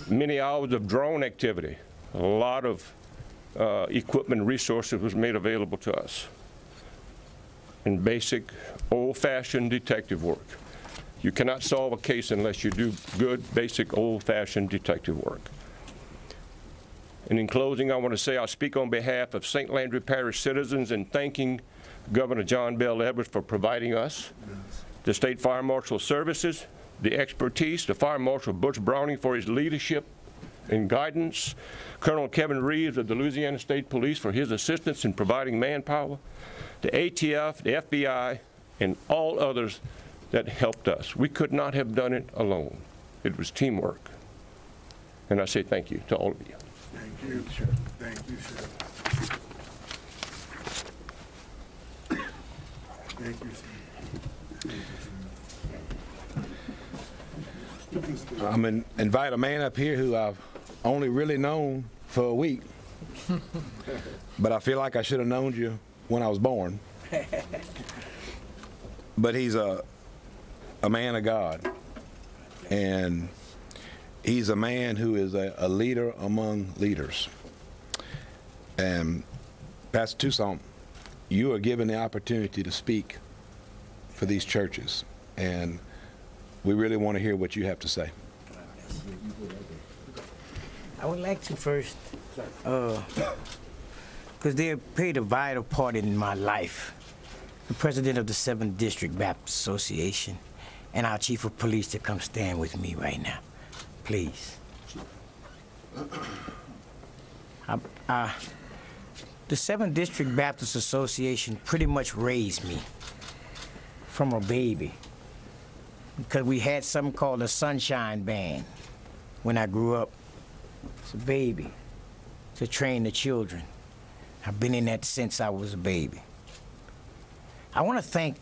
Many hours of drone activity, a lot of equipment and resources was made available to us. And basic, old-fashioned detective work. You cannot solve a case unless you do good, basic, old-fashioned detective work. And in closing, I want to say I speak on behalf of St. Landry Parish citizens in thanking Governor John Bell Edwards for providing us, the State Fire Marshal Services, the expertise, the Fire Marshal Butch Browning for his leadership and guidance, Colonel Kevin Reeves of the Louisiana State Police for his assistance in providing manpower, the ATF, the FBI, and all others that helped us. We could not have done it alone. It was teamwork. And I say thank you to all of you. Thank you, sir. Thank you, sir. Thank you, sir. I'm going to invite a man up here who I've only really known for a week, but I feel like I should have known you when I was born. But he's a man of God, and he's a man who is a leader among leaders. And Pastor Toussaint, you are given the opportunity to speak for these churches, and we really want to hear what you have to say. I would like to first, because they played a vital part in my life. The president of the 7th District Baptist Association and our chief of police to come stand with me right now, please. The 7th District Baptist Association pretty much raised me from a baby, because we had something called a Sunshine Band when I grew up. It's a baby to train the children. I've been in that since I was a baby. I want to thank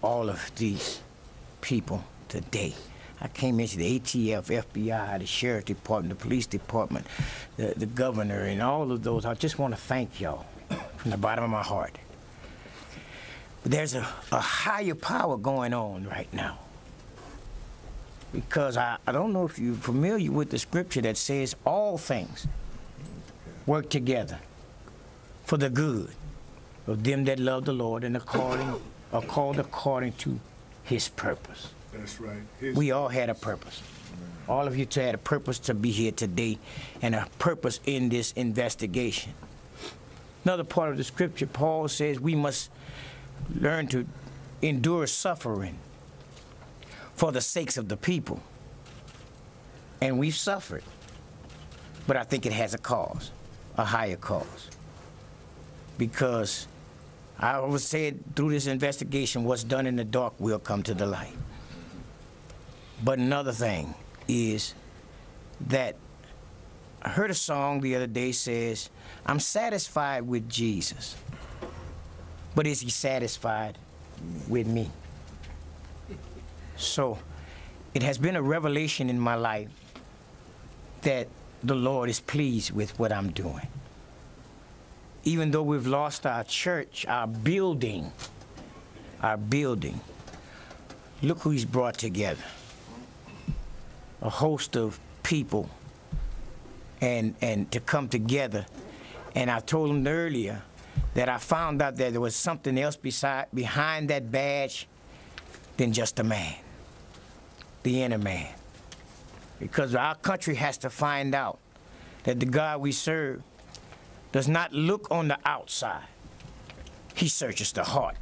all of these people today. I came into the ATF, FBI, the Sheriff Department, the Police Department, the Governor, and all of those. I just want to thank y'all from the bottom of my heart. But there's a higher power going on right now. Because I don't know if you're familiar with the scripture that says all things work together for the good of them that love the Lord and are called according to his purpose. That's right. We all had a purpose. All of you had a purpose to be here today and a purpose in this investigation. Another part of the scripture, Paul says we must learn to endure suffering for the sakes of the people. And we've suffered. But I think it has a cause, a higher cause. Because I always said through this investigation, what's done in the dark will come to the light. But another thing is that I heard a song the other day says, I'm satisfied with Jesus, but is he satisfied with me? So it has been a revelation in my life that the Lord is pleased with what I'm doing. Even though we've lost our church, our building, look who he's brought together. A host of people and to come together. And I told him earlier that I found out that there was something else behind that badge than just a man, the inner man. because our country has to find out that the God we serve does not look on the outside. He searches the heart.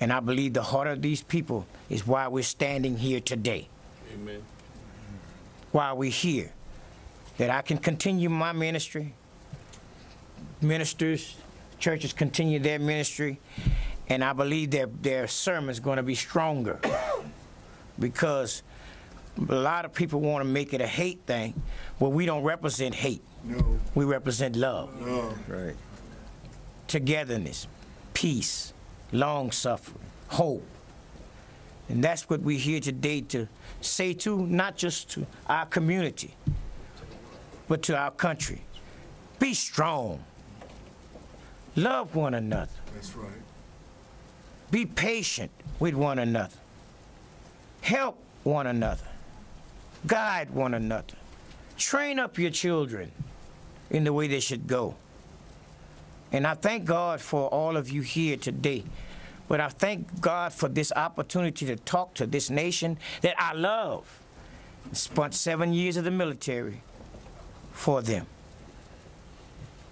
And I believe the heart of these people is why we're standing here today. Amen. Why we're here. That I can continue my ministry. Ministers, churches continue their ministry. And I believe their sermon's going to be stronger. Because a lot of people want to make it a hate thing. Well, we don't represent hate. No. We represent love. No. Right. Togetherness, peace, long-suffering, hope. And that's what we're here today to say to, not just to our community, but to our country. Be strong. Love one another. That's right. Be patient with one another. Help one another. Guide one another. Train up your children in the way they should go. And I thank God for all of you here today. But I thank God for this opportunity to talk to this nation that I love. I spent 7 years of the military for them.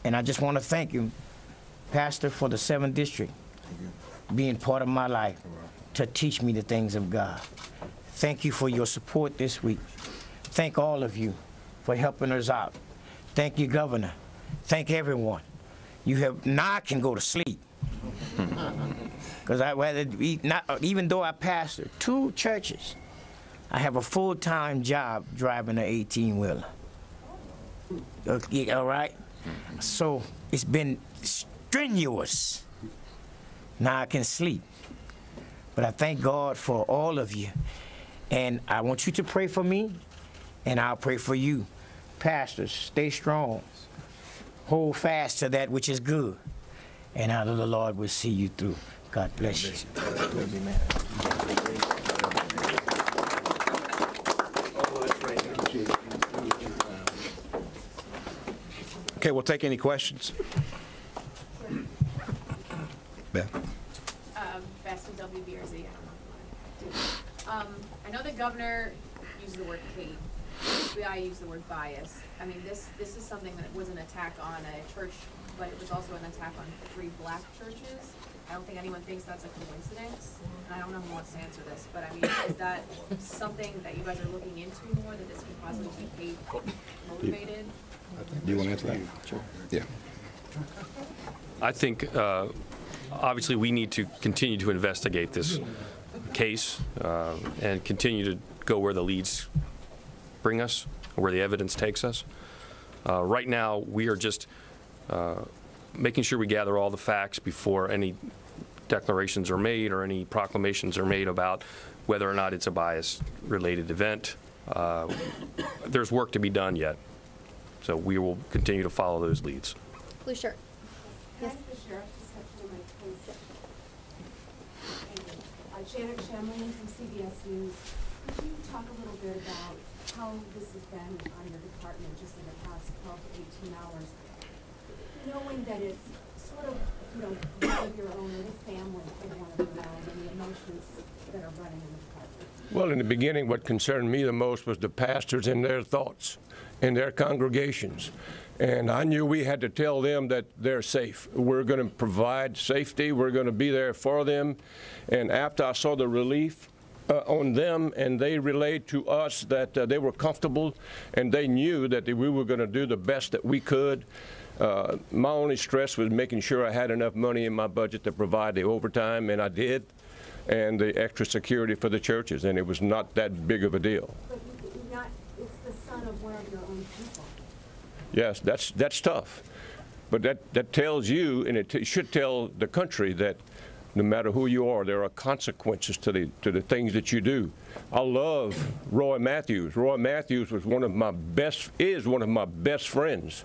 And I just want to thank you, Pastor, for the 7th District, being part of my life to teach me the things of God. Thank you for your support this week. Thank all of you for helping us out. Thank you, Governor. Thank everyone. You have, now I can go to sleep. Because I'd rather eat, even though I pastor 2 churches, I have a full-time job driving an 18-wheeler. All right? So it's been strenuous. Now I can sleep. But I thank God for all of you. And I want you to pray for me, and I'll pray for you. Pastors, stay strong. Hold fast to that which is good. And I know the Lord will see you through. God bless you. Amen. Okay, we'll take any questions. Beth? Best of WBRZ. I know the governor used the word hate. I use the word bias. I mean, this is something that was an attack on a church, but it was also an attack on 3 black churches. I don't think anyone thinks that's a coincidence, and I don't know who wants to answer this, but I mean, is that something that you guys are looking into more, that this could possibly be hate motivated? Do you want to answer that? Sure. Yeah. I think, obviously, we need to continue to investigate this case and continue to go where the leads bring us, where the evidence takes us. Right now, we are just making sure we gather all the facts before any declarations are made or any proclamations are made about whether or not it's a bias-related event. There's work to be done yet, so we will continue to follow those leads. Blue shirt. Yes. The sheriff just have to my please. Janet Shamlin from CBS News. Could you talk a little bit about how this has been on your department just in the past 12 to 18 hours? Knowing that it's sort of, one of your own or the family of one of your own, and the emotions that are running in the department. Well, in the beginning, what concerned me the most was the pastors and their thoughts and their congregations. And I knew we had to tell them that they're safe. We're going to provide safety. We're going to be there for them. And after I saw the relief on them, and they relayed to us that they were comfortable and they knew that we were going to do the best that we could. My only stress was making sure I had enough money in my budget to provide the overtime, and I did, and the extra security for the churches, and it was not that big of a deal. But it's the son of one of your own people. Yes, that's tough. But that tells you, and it should tell the country, that no matter who you are, there are consequences to the things that you do. I love Roy Matthews. Roy Matthews was one of my best friends,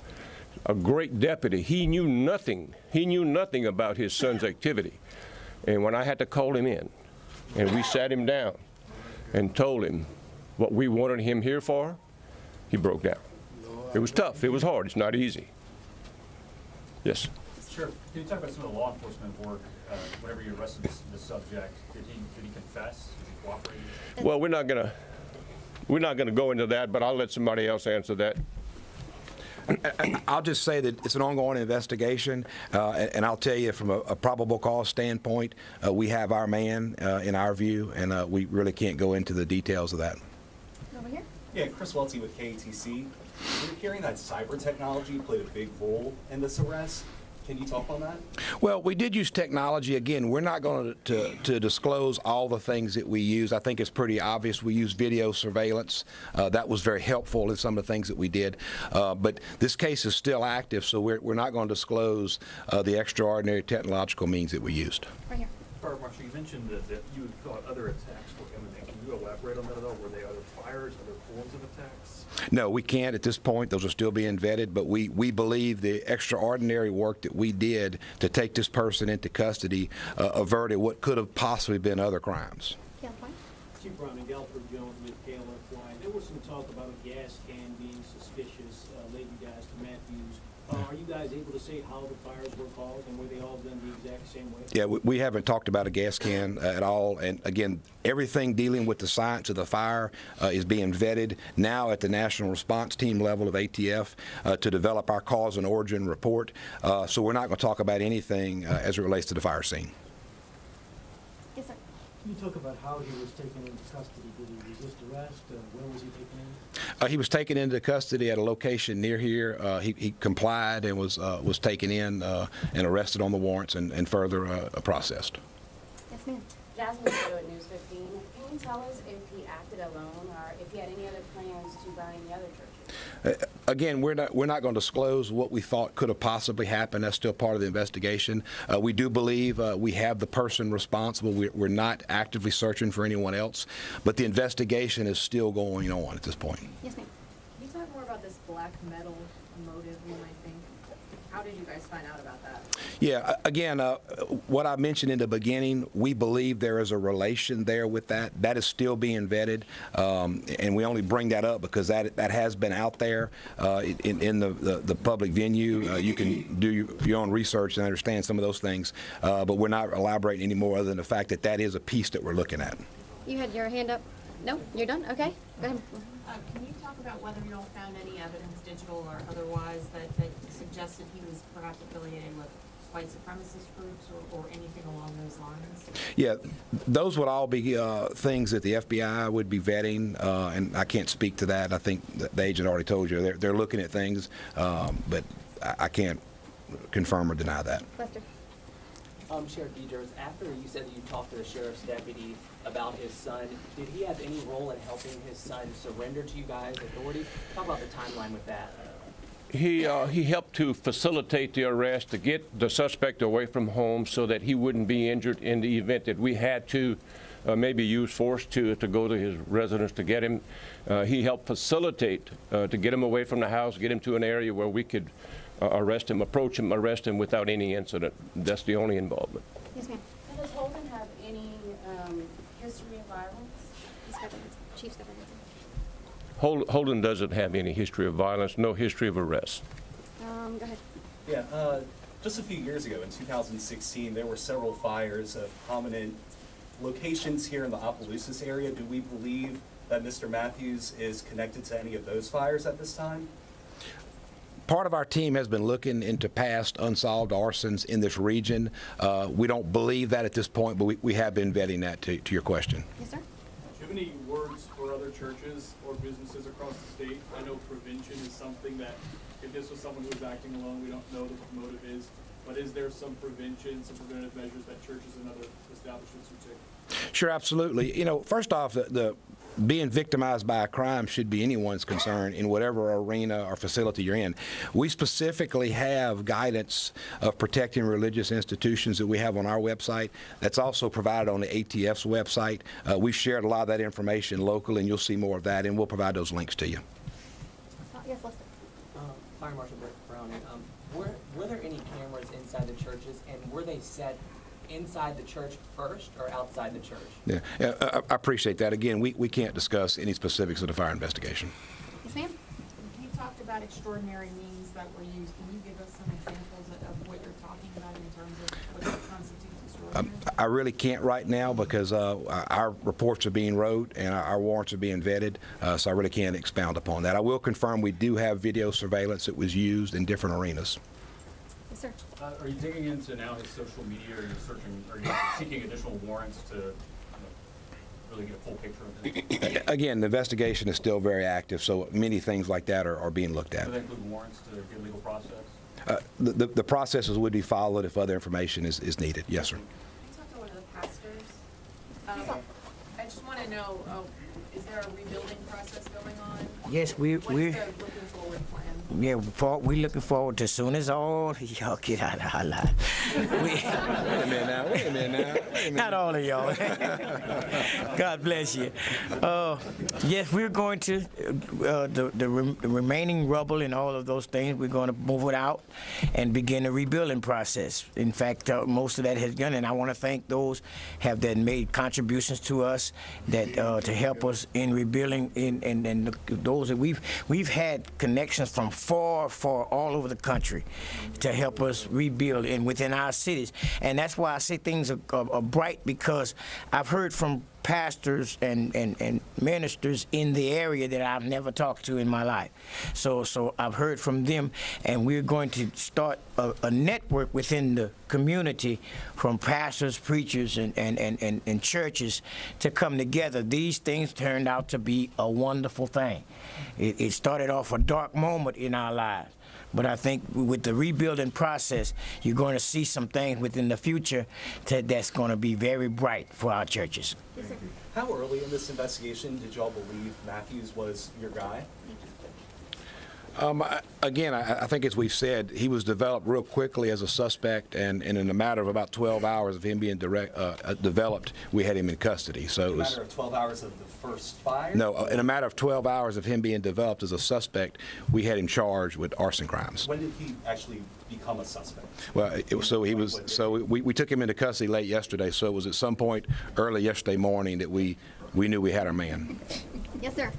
a great deputy. He knew nothing. He knew nothing about his son's activity. And when I had to call him in, and we sat him down and told him what we wanted him here for, he broke down. It was tough. It was hard. It's not easy. Yes? Sure. Can you talk about some of the law enforcement work? Whenever you arrested the subject, did he confess? Did he cooperate? Well, we're not going to we're not going to go into that, but I'll let somebody else answer that. I'll just say that it's an ongoing investigation, and I'll tell you from a probable cause standpoint, we have our man in our view, and we really can't go into the details of that. Over here. Yeah, Chris Welty with KATC. We're hearing that cyber technology played a big role in this arrest. Can you talk on that? Well, we did use technology. Again, we're not going to disclose all the things that we use. I think it's pretty obvious. We use video surveillance. That was very helpful in some of the things that we did. But this case is still active, so we're not going to disclose the extraordinary technological means that we used. Right here. Fire Marshal, you mentioned that you thought other attacks were imminent. Can you elaborate on that at all? Were they other fires, other forms of attacks? No, we can't at this point. Those are still being vetted, but we believe the extraordinary work that we did to take this person into custody averted what could have possibly been other crimes. Chief Browning, Galford Jones with KLFY. There was some talk about a gas can being suspicious, led you guys to Matthews. Are you guys able to say how the fires were caused and were they all done the exact same way? Yeah, we haven't talked about a gas can at all. And again, everything dealing with the science of the fire is being vetted now at the National Response Team level of ATF to develop our cause and origin report. So we're not going to talk about anything as it relates to the fire scene. Yes, sir. Can you talk about how he was taken into custody? Did he resist arrest? Where was he taken in? He was taken into custody at a location near here. He complied and was taken in and arrested on the warrants and further processed. Yes, ma'am. Jasmine Widow at News 15. Can you tell us if he acted alone or if he had any other plans to burn any other churches? Again, we're not going to disclose what we thought could have possibly happened. That's still part of the investigation. We do believe we have the person responsible. We're not actively searching for anyone else, but the investigation is still going on at this point. Yes, ma'am. Can you talk more about this black metal motive one, I think? How did you guys find out about that? Yeah, again, what I mentioned in the beginning, we believe there is a relation there with that. That is still being vetted, and we only bring that up because that has been out there in the public venue. You can do your own research and understand some of those things, but we're not elaborating any more other than the fact that that is a piece that we're looking at. You had your hand up. No, you're done? Okay. Go ahead. Can you talk about whether you all found any evidence, digital or otherwise, that suggested he was perhaps affiliated with white supremacist groups or anything along those lines? Yeah, those would all be things that the FBI would be vetting, and I can't speak to that. I think the agent already told you they're looking at things, but I can't confirm or deny that. Lester. Sheriff DeJones, after you said that you talked to the sheriff's deputy about his son, did he have any role in helping his son surrender to you guys, authorities? Talk about the timeline with that. He helped to facilitate the arrest, to get the suspect away from home so that he wouldn't be injured in the event that we had to maybe use force to go to his residence to get him. He helped facilitate to get him away from the house, get him to an area where we could arrest him, approach him, arrest him without any incident. That's the only involvement. Yes, ma'am. Does Holden have any history of violence? Chief's government. Holden doesn't have any history of violence, no history of arrest. Go ahead. Yeah, just a few years ago in 2016, there were several fires of prominent locations here in the Opelousas area. Do we believe that Mr. Matthews is connected to any of those fires at this time? Part of our team has been looking into past unsolved arsons in this region. We don't believe that at this point, but we have been vetting that to your question. Yes, sir. Do you have any words for other churches or businesses across the state? I know prevention is something that if this was someone who was acting alone, we don't know what the motive is, but is there some prevention, some preventative measures that churches and other establishments would take? Sure, absolutely. You know, first off, the being victimized by a crime should be anyone's concern in whatever arena or facility you're in. We specifically have guidance of protecting religious institutions that we have on our website. That's also provided on the ATF's website. We've shared a lot of that information locally, and you'll see more of that, and we'll provide those links to you. Yes, Lester. Fire Marshal Browning, were there any cameras inside the churches, and were they set inside the church first or outside the church? Yeah, I appreciate that. Again, we can't discuss any specifics of the fire investigation. Yes, ma'am. You talked about extraordinary means that were used. Can you give us some examples of what you're talking about in terms of what constitutes extraordinary? I really can't right now because our reports are being wrote and our warrants are being vetted, so I really can't expound upon that. I will confirm we do have video surveillance that was used in different arenas. Yes, sir. Are you digging into now his social media, or are you seeking additional warrants to really get a full picture of this? Again, the investigation is still very active, so many things like that are being looked at. Do they include warrants to get legal process? The processes would be followed if other information is needed. Yes, sir. Can you talk to one of the pastors? I just want to know, is there a rebuilding process going on? Yes, What is the looking forward plan? Yeah, we're looking forward to soon as all y'all get out of our life. Wait a minute now. Not all of y'all. God bless you. Yes, we're going to, the remaining rubble and all of those things, we're going to move it out and begin a rebuilding process. In fact, most of that has gone, and I want to thank those that made contributions to us that to help us in rebuilding, and those that we've had connections from far all over the country to help us rebuild within our cities. And that's why I say things are bright, because I've heard from pastors and ministers in the area that I've never talked to in my life. So I've heard from them, and we're going to start a network within the community from pastors, preachers, and churches to come together. These things turned out to be a wonderful thing. It started off a dark moment in our lives. But I think with the rebuilding process, you're going to see some things within the future that's going to be very bright for our churches. How early in this investigation did y'all believe Matthews was your guy? Again, I think as we've said, he was developed real quickly as a suspect, and in a matter of about 12 hours of him being developed, we had him in custody. So it was in a matter of 12 hours of the first fire? No, in a matter of 12 hours of him being developed as a suspect, we had him charged with arson crimes. When did he actually become a suspect? Well, we took him into custody late yesterday, so it was at some point early yesterday morning that we knew we had our man. Yes, sir.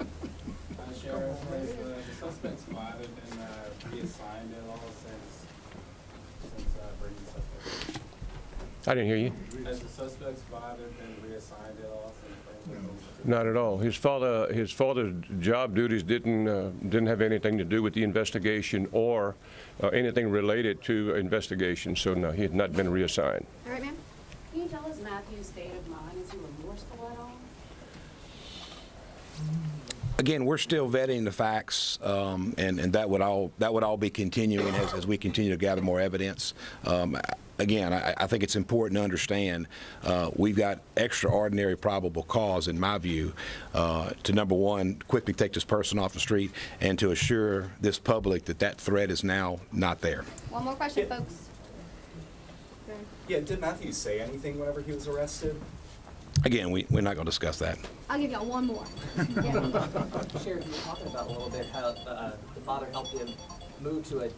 Sheriff, has the suspect's father been reassigned at all since bringing the suspect? I didn't hear you. Has the suspect's father been reassigned at all since bringing the suspect? Not at all. His father's job duties didn't have anything to do with the investigation or anything related to investigation. So no, he had not been reassigned. All right, ma'am. Can you tell us Matthew's state of mind? Is he remorseful at all? Again, we're still vetting the facts, and that would all be continuing as we continue to gather more evidence. Again, I think it's important to understand we've got extraordinary probable cause, in my view, to number one, quickly take this person off the street, and to assure this public that threat is now not there. One more question, folks. Yeah, did Matthews say anything whenever he was arrested? Again, we're not going to discuss that. I'll give y'all one more. Sheriff, you were talking about a little bit how the father helped him move to a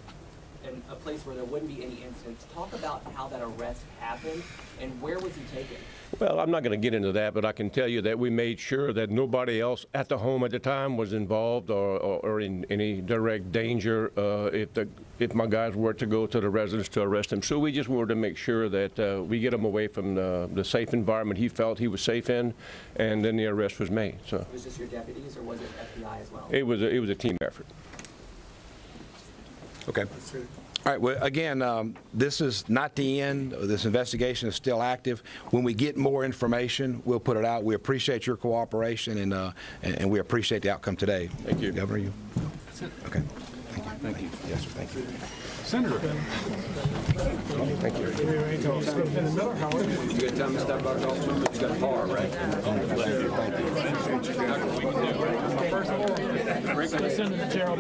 place where there wouldn't be any incidents. Talk about how that arrest happened and where was he taken? Well, I'm not going to get into that, but I can tell you that we made sure that nobody else at the home at the time was involved or in any direct danger if my guys were to go to the residence to arrest him. So we just wanted to make sure that we get him away from the safe environment he felt he was safe in, and then the arrest was made. So Was this your deputies or was it FBI as well? it was a team effort. Okay. All right. Well, again, this is not the end. This investigation is still active. When we get more information, we'll put it out. We appreciate your cooperation, and we appreciate the outcome today. Thank you, Governor. You. That's it. Okay. Thank you. Yes, sir. Thank you. Senator. Thank you. You got time to stop by the office? You got a car, right? First of all, Senator Gerald,